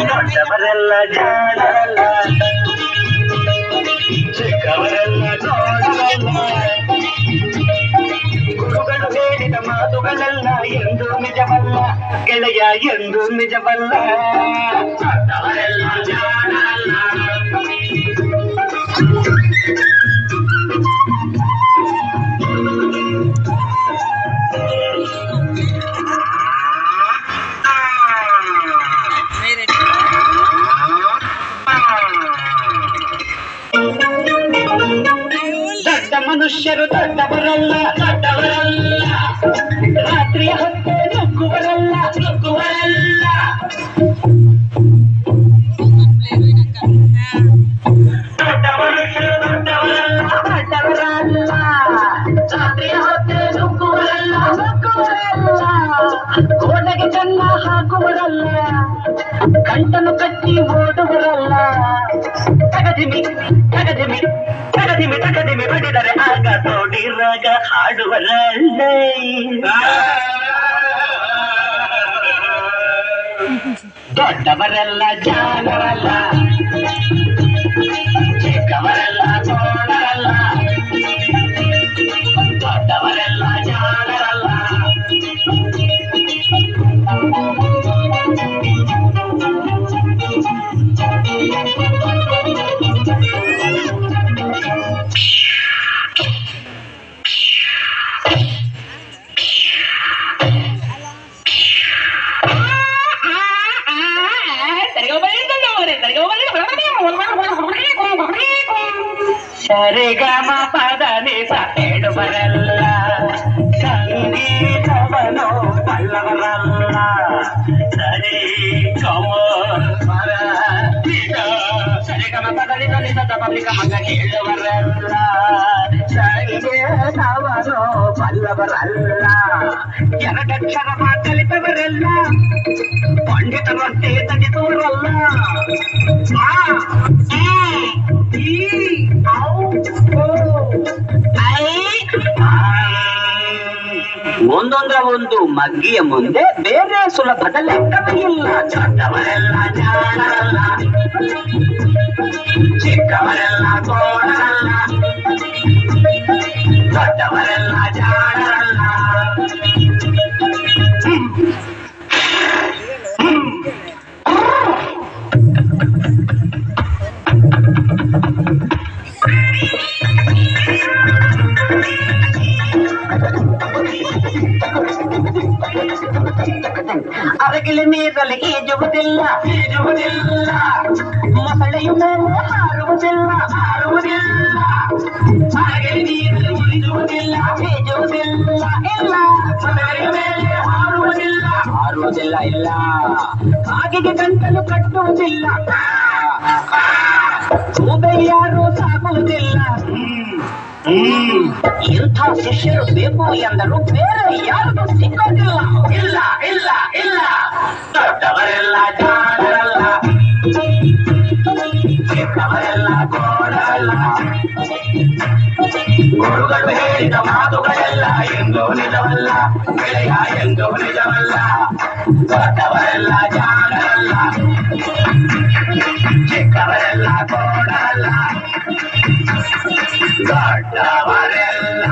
ದೊಡ್ಡವರೆಲ್ಲ ಜಾಣರಲ್ಲ, ಚಿಕ್ಕವರೆಲ್ಲ ದೊಡ್ಡವರಲ್ಲ. ಗುರುಗಳು ಹೇಳಿದ ಮಾತುಗಳೆಲ್ಲ ಎಂದು ನಿಜವಲ್ಲ ಗೆಳೆಯ, ಎಂದು ನಿಜವಲ್ಲ. ದೊಡ್ಡವರೆಲ್ಲ ಜಾಣರಲ್ಲ. ದೊಡ್ಡ ಮನುಷ್ಯರು ದೊಡ್ಡವರಲ್ಲ, ದೊಡ್ಡವರಲ್ಲ. ರಾತ್ರಿಯ ಹೊತ್ತು ನುಗ್ಗುವರಲ್ಲ, ನುಗ್ಗುವರಲ್ಲ. ದೊಡ್ಡ ಮನುಷ್ಯರು ದೊಡ್ಡವರಲ್ಲ, ದೊಡ್ಡವರಲ್ಲ. ರಾತ್ರಿಯ ಹೊತ್ತು ನುಗ್ಗುವರಲ್ಲ, ನುಗ್ಗುವರಲ್ಲ. ಕೋಟೆಗೆ ಚೆನ್ನ ಹಾಕುವರಲ್ಲ, ಗಂಟನ್ನು ಕಟ್ಟಿ ಓಡುವರಲ್ಲ. ತಗದಿಮಿ ತಗದಿಮಿ ತಗದಿಮಿ ತಗದಿಮಿ ಬಡಿದರೆ ಆಗ ತೋಡಿರಾಗ ಹಾಡುವರಲ್ಲೇ. ದೊಡ್ಡವರೆಲ್ಲ ಜಾಣರಲ್ಲ, ಚಿಕ್ಕವರೆಲ್ಲ ಸೋಣರಲ್ಲ. ದೊಡ್ಡವರೆಲ್ಲ ಜಾಣರಲ್ಲ. ಸರಿಗಮ ಪದ ನಿಸ ಹೇಳುವರಲ್ಲ, ಸಂಗೀತವನು ಬಲ್ಲವರಲ್ಲ. ಸರಿ ಸರಿಗಮ ಪದ ನಿಸ ನಿಸ ಪಬ್ಲಿಕ ಮಗ ಹೇಳುವರಲ್ಲ, ಸಂಗೀತವನು ಬಲ್ಲವರಲ್ಲ. ಎರಡಕ್ಷರ ಕಲಿತವರಲ್ಲ, ಪಂಡಿತರಂತೆ ತಡಿಸುವರಲ್ಲ. ಒಂದೊಂದರ ಒಂದು ಮಗ್ಗಿಯ ಮುಂದೆ ಬೇರೆ ಸುಲಭದ ಲೆಕ್ಕವೇ ಇಲ್ಲ. ದೊಡ್ಡವರೆಲ್ಲ ಜಾಣರಲ್ಲ, ಚಿಕ್ಕವರೆಲ್ಲ ಸೋಣರಲ್ಲ. ದೊಡ್ಡವರೆಲ್ಲ ಜಾಣರಲ್ಲ. ಅರಗಿಲೆ ನೀರಲ್ಲಿ ಈಜುವುದಿಲ್ಲ, ಈಜುವುದಿಲ್ಲ. ಮೊಸಳೆಯ ಮೇಲೆ ಹಾರುವುದಿಲ್ಲ, ಹಾರುವುದಿಲ್ಲ. ಅರಗಿಲೆ ನೀರಲ್ಲಿ ಈಜುವುದಿಲ್ಲ, ಈಜುವುದಿಲ್ಲ. ಇಲ್ಲ, ಮೊಸಳೆಯ ಮೇಲೆ ಹಾರುವುದಿಲ್ಲ, ಹಾರುವುದಿಲ್ಲ. ಇಲ್ಲ, ಕಾಗೆಗೆ ಗಂಟಲು ಕಟ್ಟುವುದಿಲ್ಲ. ಕೂಬೆ ಯಾರು ಸಾಕುವುದಿಲ್ಲ. ಇಂಥ ಶಿಷ್ಯರು ಬೇಕು ಎಂದರು ಬೇರೆ ಯಾರಿಗೂ ಸಿಕ್ಕೋದಿಲ್ಲ. ಇಲ್ಲ ಇಲ್ಲ ಇಲ್ಲ. ದೊಡ್ಡವರೆಲ್ಲ ಜಾಣರಲ್ಲ, ಚಿಕ್ಕವರೆಲ್ಲ ಗೋಡರಲ್ಲ. ಗುರುಗಳು ಹೇಳಿದ ಮಾತುಗಳೆಲ್ಲ ಎಂದೂ ನಿಜವಲ್ಲ ಗೆಳೆಯ, ಎಂದೂ ನಿಜವಲ್ಲ. ದೊಡ್ಡವರೆಲ್ಲ ಜಾಣರಲ್ಲ, ಚಿಕ್ಕವರೆಲ್ಲ ಗೋಡರಲ್ಲ. ದೊಡ್ಡವರೆಲ್ಲ